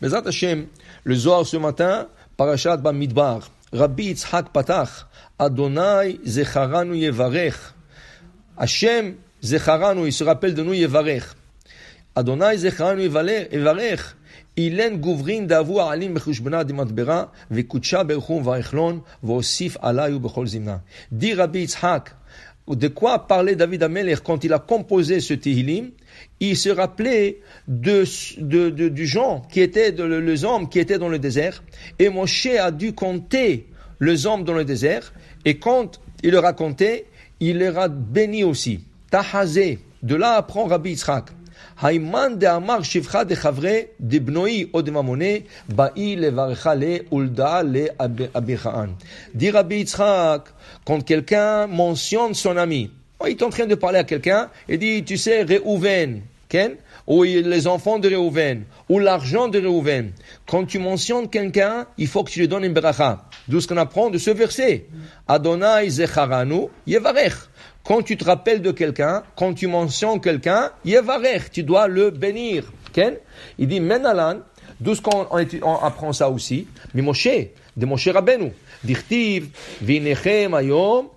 Bezrat Hashem, le Zohar ce matin, Parashat Bamidbar, Rabbi Yitzhak Patach, Adonai Zecharanu Yevarech. Hashem Zecharanu, il se rappelle de nous Yevarech. Adonai Zecharanu Yevarech. Ilen Gouvrin Davu Alim Bechushbena Dimatbera, Vekucha Berchum Varechlon, Vosif Alayu Bechol Zimna. Dit Rabbi Yitzhak, de quoi parlait David Amelech quand il a composé ce Tehillim? Il se rappelait du gens qui étaient, les hommes qui étaient dans le désert, et Moshe a dû compter les hommes dans le désert, et quand il leur a compté, il leur a béni aussi. Tahazé, de là apprend Rabbi Yitzhak. Haïman de Amar Shivcha de Chavre de Bnoi ou de Mamone, Ba'i le Varecha le Ulda le Abirhaan. Dit Rabbi Yitzhak, quand quelqu'un mentionne son ami, il est en train de parler à quelqu'un, et dit, tu sais, Réhouven, ou les enfants de Réhouven, ou l'argent de Réhouven. Quand tu mentionnes quelqu'un, il faut que tu lui donnes une beracha. D'où ce qu'on apprend de ce verset. Adonai Zecharanu Yevarech. Quand tu te rappelles de quelqu'un, quand tu mentionnes quelqu'un, Yevarech, tu dois le bénir. Il dit, Menalan, d'où ce qu'on apprend ça aussi, mais Moshe, de Moshe Rabbeinu, Dirtiv, Vinechem Ayom,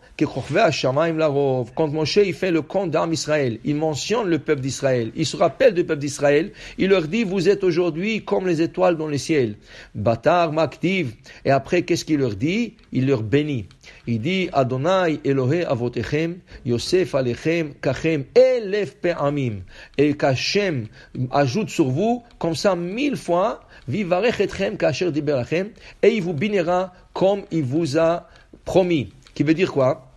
quand Moshe il fait le compte d'Am Israël, il mentionne le peuple d'Israël, il se rappelle du peuple d'Israël, il leur dit, vous êtes aujourd'hui comme les étoiles dans le ciel. Batar Maktiv. Et après, qu'est-ce qu'il leur dit? Il leur bénit. Il dit, Adonai Elohe Avotechem, Yosef Alechem, Kachem, Elef Pe'amim. Et qu'Hachem ajoute sur vous, comme ça 1000 fois, Vivarech etchem Kacher Diberachem, et il vous bénira comme il vous a promis. Qui veut dire quoi?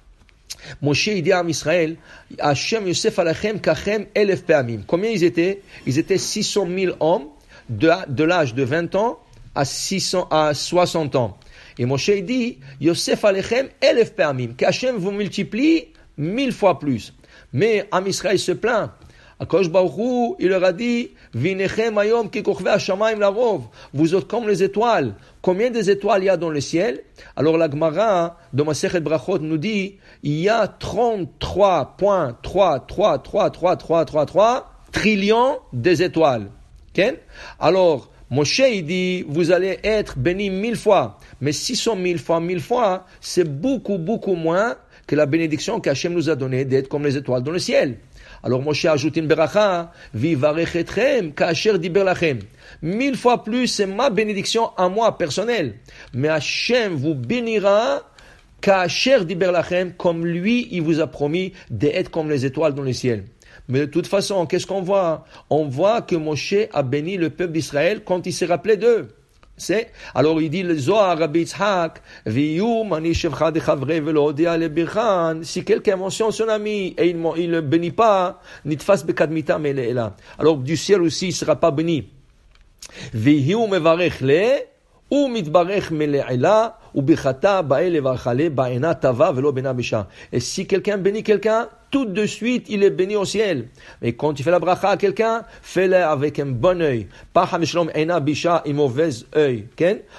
Moshe il dit à Israël, Hachem Yosef Alachem Kachem Elef Pe'amim. Combien ils étaient? Ils étaient 600 000 hommes de l'âge de 20 ans à 60 ans. Et Moshe il dit, Yosef Alachem Elef Pe'amim. Qu'Hachem vous multiplie 1000 fois plus. Mais Am Israël se plaint. Akadosh Baruch Hu, il leur a dit, Vinechem ayom ki kochvei hashamayim larov. Vous êtes comme les étoiles. Combien des étoiles il y a dans le ciel? Alors la Gemara, dans Masechet Brachot, nous dit, il y a 33,3333333 trillions des étoiles. Okay? Alors, Moshe, il dit, vous allez être bénis 1000 fois. Mais 600 000 fois 1000 fois, c'est beaucoup, beaucoup moins que la bénédiction qu'Hachem nous a donnée d'être comme les étoiles dans le ciel. Alors Moshe ajoute une beracha, Vivarech etchem kasher diber lachem. 1000 fois plus, c'est ma bénédiction à moi personnelle. Mais Hachem vous bénira kasher diber lachem, comme lui, il vous a promis d'être comme les étoiles dans le ciel. Mais de toute façon, qu'est-ce qu'on voit? On voit que Moshe a béni le peuple d'Israël quand il s'est rappelé d'eux. Alors il dit le Zohar Rabbi Yitzhak, si quelqu'un mentionne son ami et il ne le bénit pas, alors du ciel aussi il ne sera pas béni. Et si quelqu'un bénit quelqu'un, tout de suite il est béni au ciel. Et quand tu fais la bracha à quelqu'un, fais-le avec un bon œil. Pas un mauvais œil.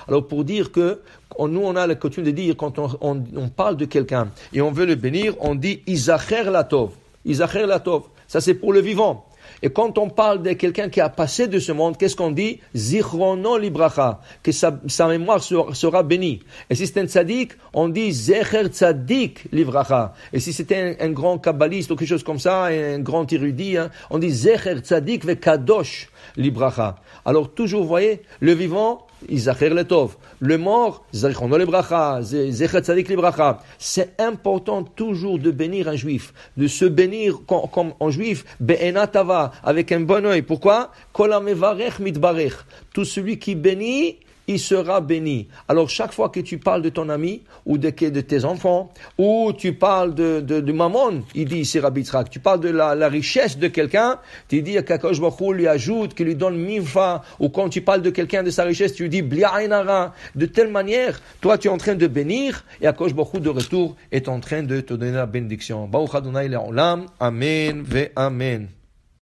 Alors pour dire que nous on a la coutume de dire quand on parle de quelqu'un et on veut le bénir, on dit Izacher Latov. Izacher Latov. Ça c'est pour le vivant. Et quand on parle de quelqu'un qui a passé de ce monde, qu'est-ce qu'on dit? Zichrono libracha, que sa mémoire sera bénie. Et si c'est un tzaddik, on dit Zecher tzaddik libracha. Et si c'était un grand kabbaliste ou quelque chose comme ça, un grand érudit, on dit Zecher tzaddik ve kadosh libracha. Alors toujours, vous voyez, le vivant, Izacher letov. Le mort, Zichrono libracha, Zecher tzaddik libracha. C'est important toujours de bénir un juif, de se bénir comme un juif, be'enatava, avec un bon œil. Pourquoi? Tout celui qui bénit, il sera béni. Alors chaque fois que tu parles de ton ami ou de tes enfants, ou tu parles de mammon, il dit ici Rabbi Yitzhak, tu parles de la richesse de quelqu'un, tu dis qu'Akadosh Baruch Hu lui ajoute, qu'il lui donne 1000 fois, ou quand tu parles de quelqu'un de sa richesse, tu dis blia ainara. De telle manière, toi tu es en train de bénir et Akadosh Baruch Hu de retour est en train de te donner la bénédiction. Baruch Adonai le'olam, amen ve amen.